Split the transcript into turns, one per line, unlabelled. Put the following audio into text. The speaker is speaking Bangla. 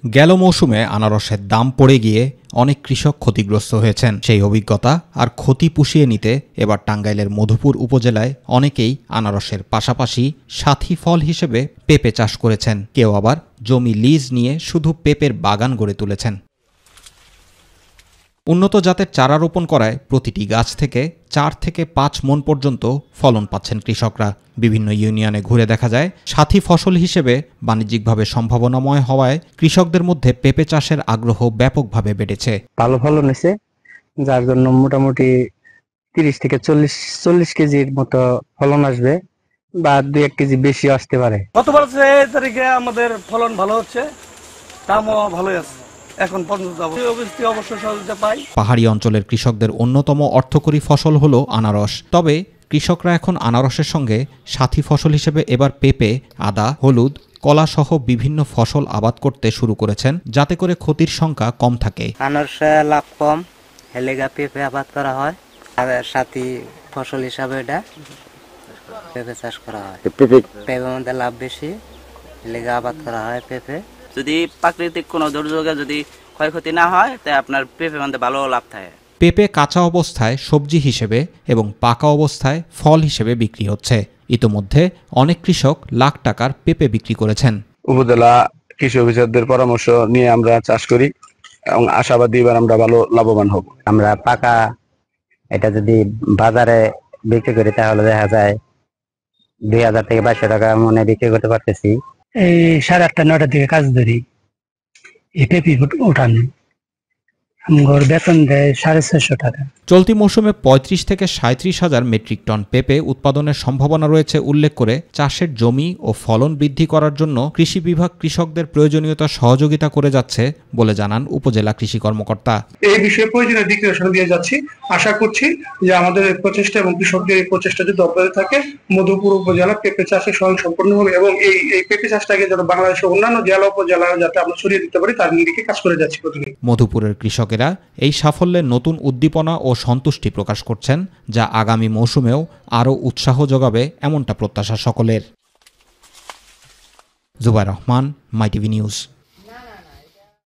গেল মৌসুমে আনারসের দাম পড়ে গিয়ে অনেক কৃষক ক্ষতিগ্রস্ত হয়েছেন। সেই অভিজ্ঞতা আর ক্ষতি পুষিয়ে নিতে এবার টাঙ্গাইলের মধুপুর উপজেলায় অনেকেই আনারসের পাশাপাশি সাথী ফল হিসেবে পেঁপে চাষ করেছেন। কেউ আবার জমি লিজ নিয়ে শুধু পেঁপের বাগান গড়ে তুলেছেন। উন্নত জাতের চারা রোপণ করায় প্রতিটি গাছ থেকে 4 থেকে 5 মণ পর্যন্ত ফলন পাচ্ছেন কৃষকরা। বিভিন্ন ইউনিয়নে ঘুরে দেখা যায় সাথী ফসল হিসেবে বাণিজ্যিকভাবে সম্ভাবনাময় হওয়ায় কৃষকদের মধ্যে পেঁপে চাষের আগ্রহ ব্যাপকভাবে বেড়েছে।
ভালো ফলন হয়েছে, যার জন্য মোটামুটি 30 থেকে 40 কেজির মতো ফলন আসবে বা 2-1 কেজি বেশি আসতে পারে।
গতবার তারিখে আমাদের ফলন ভালো হচ্ছে, দামও ভালো আছে। এখন পর্যন্ত অবশ্যই সহযোগিতা পাই।
পাহাড়ি অঞ্চলের কৃষকদের অন্যতম অর্থকরী ফসল হলো আনারস। তবে কৃষকরা এখন আনারসের সঙ্গে সাথী ফসল হিসেবে এবার পেঁপে, আদা, হলুদ, কলা সহ বিভিন্ন ফসল আবাদ করতে শুরু করেছেন, যাতে করে ক্ষতির সংখ্যা কম থাকে।
আনারসে লাভ কম, হেলেগা পেঁপে আবাদ করা হয়, আর সাথী ফসল হিসাবে এটা পেঁপে চাষ করা হয়। পেঁপের মধ্যে লাভ বেশি, হেলেগা আবাদ করা হয় পেঁপে।
যদি প্রাকৃতিক কোনো দুর্যোগে যদি ক্ষয়ক্ষতি না হয়, তাই আপনার পেঁপের মধ্যে ভালো লাভ থাকে।
পেঁপে কাঁচা অবস্থায় সবজি হিসেবে এবং পাকা অবস্থায় ফল হিসেবে বিক্রি হচ্ছে। ইতোমধ্যে অনেক কৃষক লাখ টাকার পেঁপে বিক্রি করেছেন।
উপজেলা কৃষি অফিসারদের পরামর্শ নিয়ে আমরা চাষ করি এবং আশাবাদী এবার আমরা ভালো লাভবান হব।
আমরা পাকা এটা যদি বাজারে বিক্রি করি তাহলে দেখা যায় 2000 থেকে 2200 টাকা মনে বিক্রি করতে পারতেছি।
এই 8:30-9টার দিকে কাজ ধরি, এই পেঁপে ওঠানো আমার বেতন দেয় 650 টাকা।
চলতি মৌসুমে 35 থেকে 37 হাজার মেট্রিক টন পেঁপে উৎপাদনের সম্ভাবনা রয়েছে উল্লেখ করে চাষের জমি ও ফলন বৃদ্ধি করার জন্য কৃষি বিভাগ কৃষকদের প্রয়োজনীয়তা সহযোগিতা করে যাচ্ছে বলে জানান উপজেলা কৃষি কর্মকর্তা।
এই বিষয়ে প্রয়োজনীয় দিক নির্দেশনা দিয়ে যাচ্ছি। আশা করছি যে আমাদের প্রচেষ্টা এবং কৃষকদের এই প্রচেষ্টা যদি অব্যাহত থাকে, মধুপুর উপজেলা পেঁপে চাষে স্বয়ংসম্পূর্ণ হবে এবং এই পেঁপে চাষটাকে যাতে বাংলাদেশের অন্যান্য জেলা উপজেলা যাতে আমরা ছড়িয়ে দিতে পারি তার দিকে কাজ করে যাচ্ছি।
মধুপুরের কৃষকেরা এই সাফল্যে নতুন উদ্দীপনা ও সন্তুষ্টি প্রকাশ করছেন, যা আগামী মৌসুমেও আরও উৎসাহ যোগাবে এমনটা প্রত্যাশা সকলের। জুবাইর রহমান, মাই টিভি নিউজ।